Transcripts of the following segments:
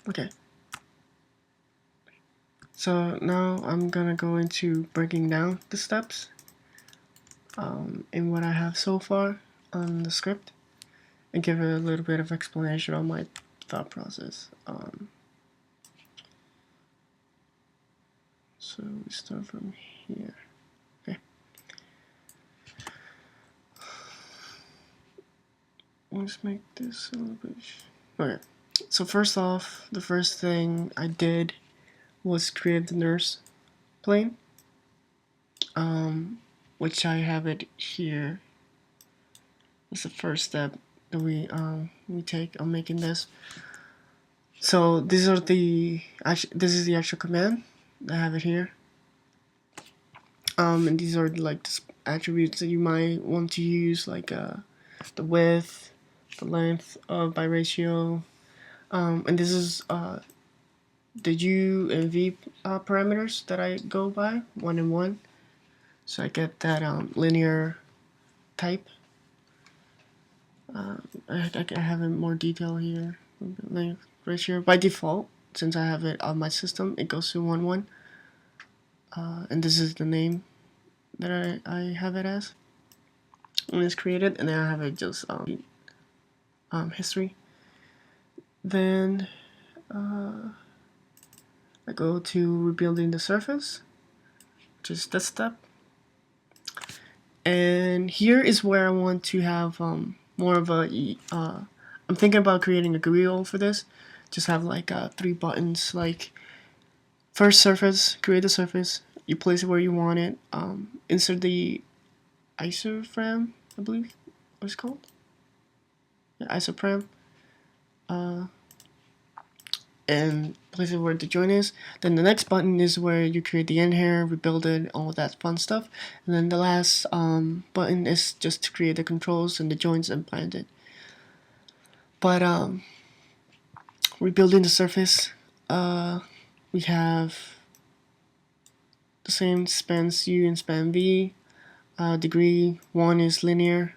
Okay. So now I'm gonna go into breaking down the steps in what I have so far on the script and give a little bit of explanation on my thought process. So we start from here. Okay. Let's make this a little bit. Okay. So first off, the first thing I did was create the nurse plane, which I have it here. That's the first step that we take on making this. So these are this is the actual command. I have it here. And these are like the attributes that you might want to use, like the width, the length by ratio, and this is the U and V parameters that I go by, 1 and 1. So I get that linear type. I have it more detail here. Length ratio by default, since I have it on my system, it goes to 1 1. And this is the name that I have it as when it's created, and then I have it just history. Then I go to rebuilding the surface, which is this step. And here is where I want to have more of a. I'm thinking about creating a GUI for this. Just have like 3 buttons, like first surface, create the surface. You place it where you want it. Insert the isoframe, I believe what it's called. Yeah, isoprem. And place it where the joint is. Then the next button is where you create the end hair, rebuild it, all that fun stuff. And then the last button is just to create the controls and the joints implanted. But rebuilding the surface, we have the same spans U and span V. Degree 1 is linear.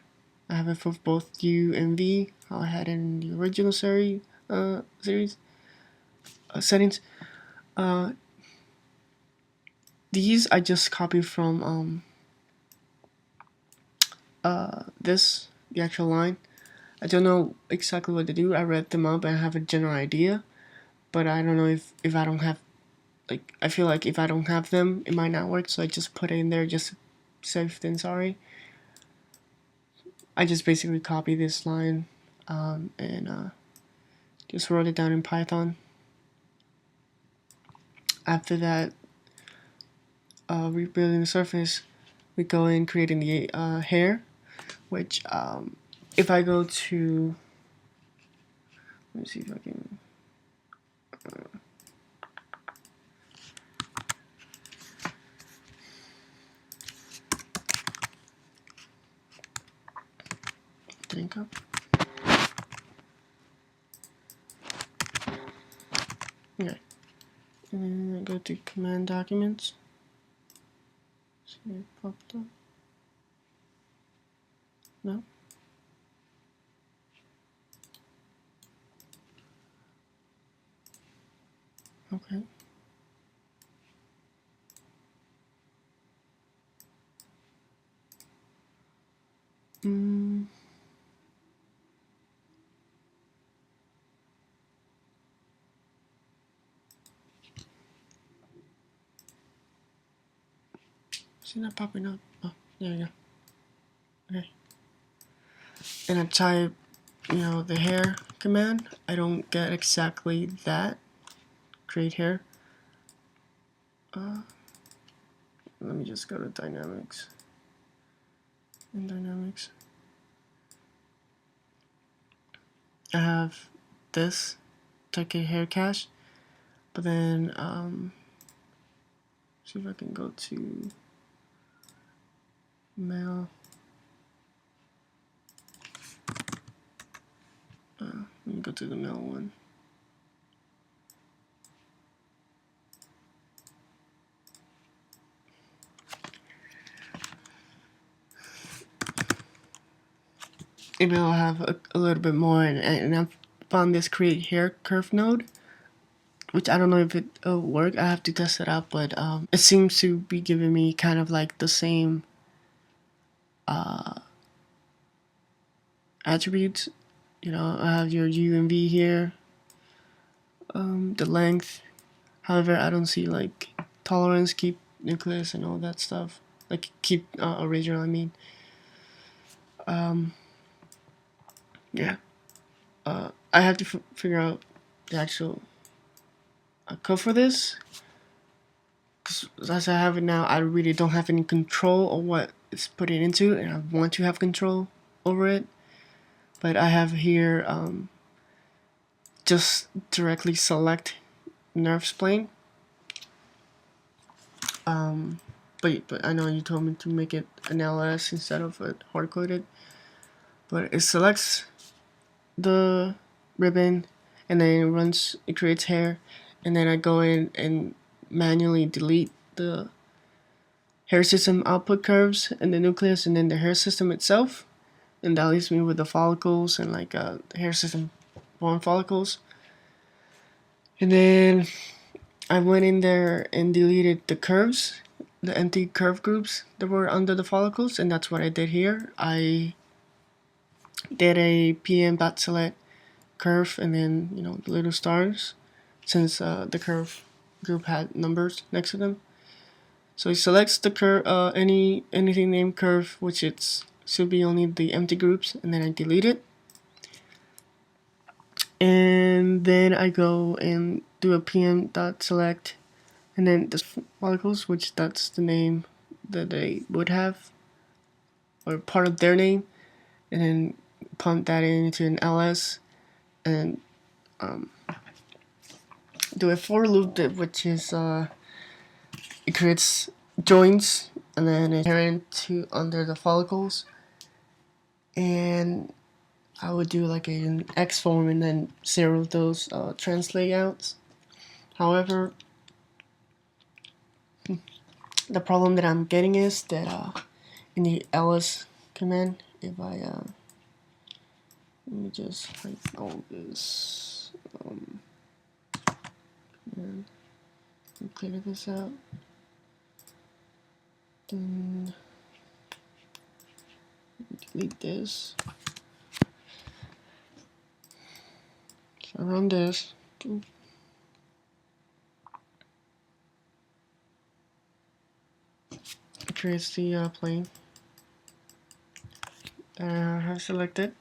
I have it for both U and V. I had it in the original series settings. These I just copied from the actual line. I don't know exactly what to do. I read them up and I have a general idea, but I don't know if I don't have, like, I feel like if I don't have them, it might not work, so I just put it in there just safe than sorry. I just basically copied this line and just wrote it down in Python. After that, rebuilding the surface, we go in creating the hair, which if I go to, let me see if I can. Think up. Okay. And then I go to command documents. See it popped up. No. Okay. It's not popping up. Oh, there you go. Okay. And I type, the hair command. I don't get exactly that. Create hair. Let me just go to dynamics. In dynamics, I have this target hair cache, but then see if I can go to mail. Let me go to the mail one. Maybe I'll have a little bit more, and I found this create hair curve node which I don't know if it will work. I have to test it out, but it seems to be giving me kind of like the same attributes. You know, I have your U and V here, the length. However, I don't see like tolerance, keep nucleus, and all that stuff. Like keep original, I mean. Yeah. I have to figure out the actual code for this. Because as I have it now, I really don't have any control of what it's putting into, and I want to have control over it. But I have here just directly select nerve spline. But I know you told me to make it an LS instead of a hard coded. But it selects the ribbon, and then it creates hair, and then I go in and manually delete the hair system output curves and the nucleus, and then the hair system itself, and that leaves me with the follicles and like hair system born follicles. And then I went in there and deleted the curves, the empty curve groups that were under the follicles, and that's what I did here. I did a pm.select curve, and then the little stars, since the curve group had numbers next to them. So it selects the curve, anything named curve, which should be only the empty groups, and then I delete it. And then I go and do a pm.select, and then the follicles, which that's the name that they would have, or part of their name, and then pump that into an ls, and do a for loop, which is it creates joints, and then it turns to under the follicles, and I would do like an X form and then 0 of those translate outs. However, the problem that I'm getting is that in the ls command, if I let me just hide all this and clear this out. Then delete this. So I run this. It creates the plane that I have selected,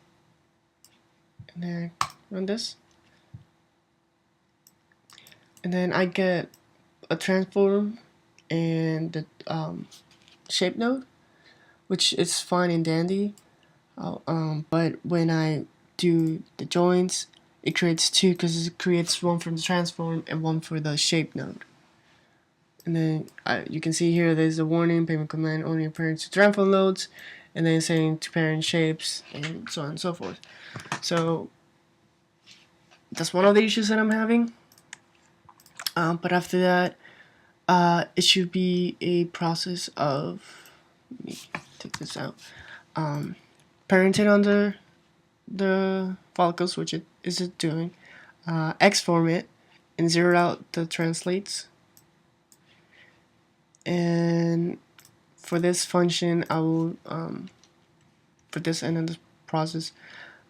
and then run this, and then I get a transform and the shape node, which is fine and dandy. But when I do the joints, it creates two, because it creates one for the transform and one for the shape node. And then you can see here there's a warning, payment command only appears to transform nodes, and then saying to parent shapes, and so on and so forth. So that's one of the issues that I'm having. But after that, it should be a process of, let me take this out, parenting under the follicles, which it is doing, X form it, and 0 out the translates. And for this function, I will, for this end of the process,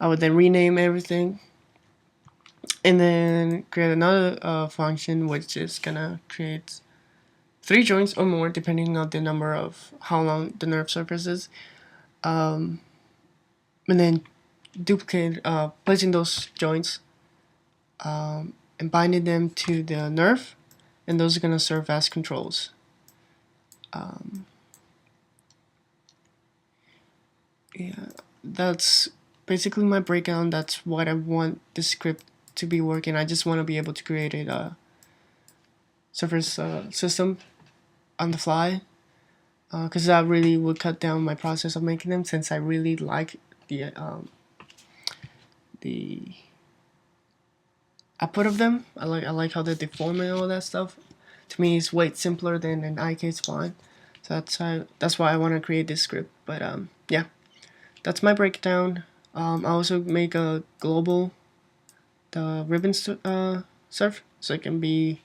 I would then rename everything, and then create another function which is gonna create 3 joints or more, depending on the number of how long the nerve surface is, and then duplicate, placing those joints and binding them to the nerve, and those are gonna serve as controls. Yeah, that's basically my breakdown. That's what I want the script to be working. I just want to be able to create a surface system on the fly, because that really would cut down my process of making them, since I really like the output of them. I like how they deform and all that stuff. To me, it's way simpler than an IK spline. So that's why I want to create this script. But yeah, that's my breakdown. I also make a global, the ribbon surf, so it can be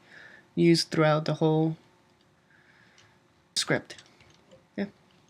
used throughout the whole script.